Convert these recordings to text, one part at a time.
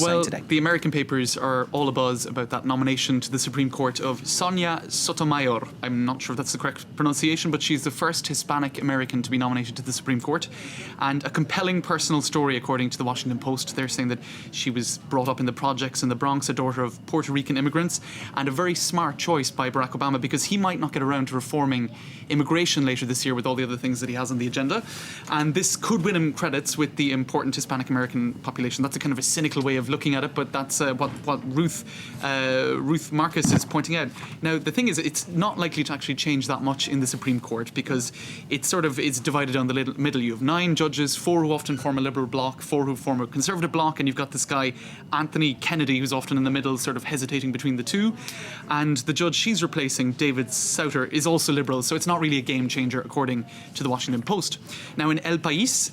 Well, today? The American papers are all abuzz about that nomination to the Supreme Court of Sonia Sotomayor. I'm not sure if that's the correct pronunciation, but she's the first Hispanic American to be nominated to the Supreme Court. And a compelling personal story, according to the Washington Post. They're saying that she was brought up in the projects in the Bronx, a daughter of Puerto Rican immigrants, and a very smart choice by Barack Obama because he might not get around to reforming immigration later this year with all the other things that he has on the agenda. And this could win him credits with the important Hispanic American population. That's a kind of a cynical way of looking at it, but that's what Ruth Marcus is pointing out. Now, the thing is, it's not likely to actually change that much in the Supreme Court because it's divided down the middle. You have 9 judges, 4 who often form a liberal bloc, 4 who form a conservative bloc, and you've got this guy, Anthony Kennedy, who's often in the middle, sort of hesitating between the two. And the judge she's replacing, David Souter, is also liberal, so it's not really a game changer, according to the Washington Post. Now, in El País,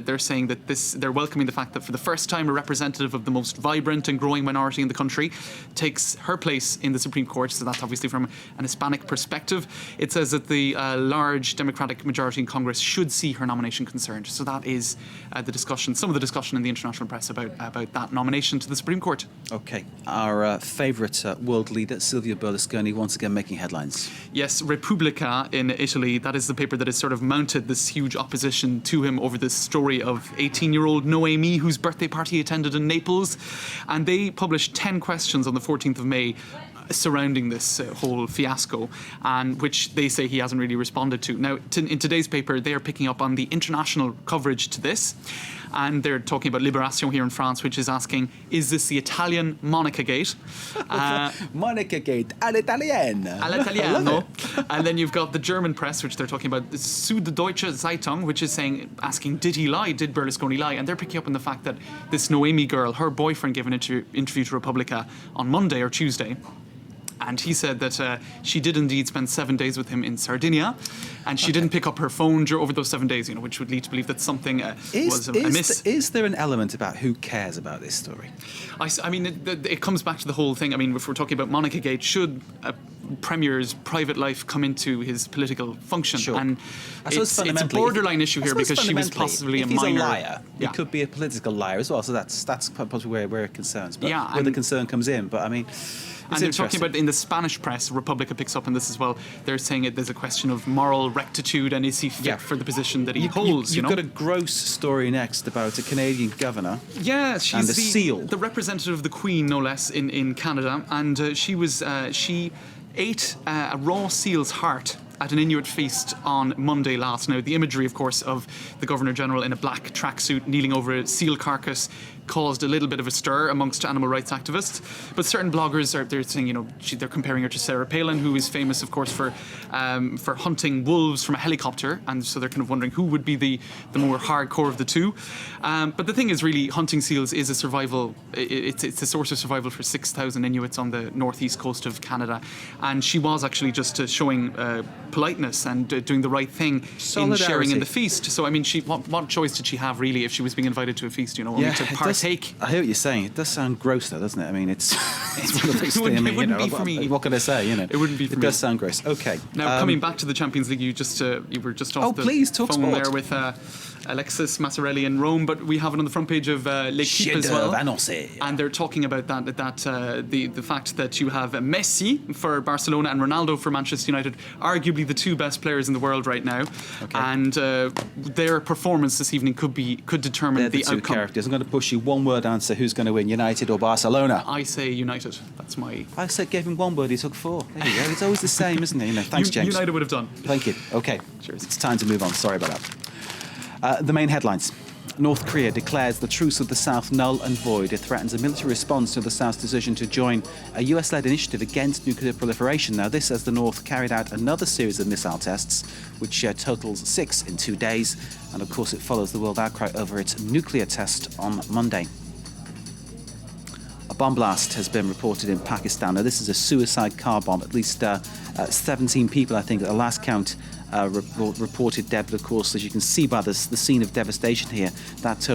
they're saying that they're welcoming the fact that for the first time, a representative of the most vibrant and growing minority in the country takes her place in the Supreme Court. So that's obviously from an Hispanic perspective. It says that the large Democratic majority in Congress should see her nomination concerned. So that is the discussion, some of the discussion in the international press about that nomination to the Supreme Court. Okay. Our favourite world leader, Silvio Berlusconi, once again making headlines. Yes, Repubblica in Italy, that is the paper that has sort of mounted this huge opposition to him over this story of 18-year-old Noemi, whose birthday party he attended in Naples. And they published 10 questions on the 14th of May surrounding this whole fiasco, and which they say he hasn't really responded to. Now, in today's paper, they are picking up on the international coverage to this, and they're talking about Libération here in France, which is asking, is this the Italian Monica Gate? Monica Gate, all'italienne. All'italiano. And then you've got the German press, which they're talking about, the Süddeutsche Zeitung, which is asking, did he lie? Did Berlusconi lie? And they're picking up on the fact that this Noemi girl, her boyfriend gave an interview to Repubblica on Monday or Tuesday. And he said that she did indeed spend 7 days with him in Sardinia, and she didn't pick up her phone over those 7 days, which would lead to believe that something was amiss. Is there an element about who cares about this story? I mean, it comes back to the whole thing. I mean, if we're talking about Monica Gate, should a premier's private life come into his political function? Sure. And it's a borderline issue here because she was possibly a minor. If he's a liar, he could be a political liar as well. So that's possibly where it concerns. But where the concern comes in. But I mean. And they're talking about, in the Spanish press, Republica picks up on this as well, they're saying there's a question of moral rectitude and is he fit for the position that he holds, You've got a gross story next about a Canadian governor. Yeah, she's the representative of the Queen, no less, in Canada, and she ate a raw seal's heart at an Inuit feast on Monday last. Now, the imagery, of course, of the Governor-General in a black tracksuit kneeling over a seal carcass caused a little bit of a stir amongst animal rights activists. But certain bloggers they're saying, they're comparing her to Sarah Palin, who is famous, of course, for hunting wolves from a helicopter. And so they're kind of wondering who would be the more hardcore of the two. But the thing is, really, hunting seals is a survival. It's a source of survival for 6,000 Inuits on the northeast coast of Canada. And she was actually just showing politeness and doing the right thing in sharing in the feast. So, I mean, what choice did she have, really, if she was being invited to a feast, only to partake? I hear what you're saying. It does sound gross, though, doesn't it? I mean, it's one of those things. It wouldn't be for me. What can I say? It wouldn't be for me. It does sound gross. Okay. Now, coming back to the Champions League, you were just off the phone there with Alexis Massarelli in Rome, but we have it on the front page of L'Equipe as well. And they're talking about the fact that you have Messi for Barcelona and Ronaldo for Manchester United, arguably the 2 best players in the world right now. Okay. And their performance this evening could determine the outcome. 2 characters. I'm going to push you one-word answer. Who's going to win, United or Barcelona? I say United. I gave him 1 word. He took 4. There you go. It's always the same, isn't it? Thanks, James. United would have done. Thank you. Okay. Cheers. It's time to move on. Sorry about that. The main headlines. North Korea declares the Truce with the South null and void. It threatens a military response to the South's decision to join a US-led initiative against nuclear proliferation. Now, this as the North carried out another series of missile tests, which totals 6 in 2 days. And, of course, it follows the world outcry over its nuclear test on Monday. A bomb blast has been reported in Pakistan. Now, this is a suicide car bomb. At least 17 people, I think, at the last count, reported dead. But, of course, as you can see by the scene of devastation here, that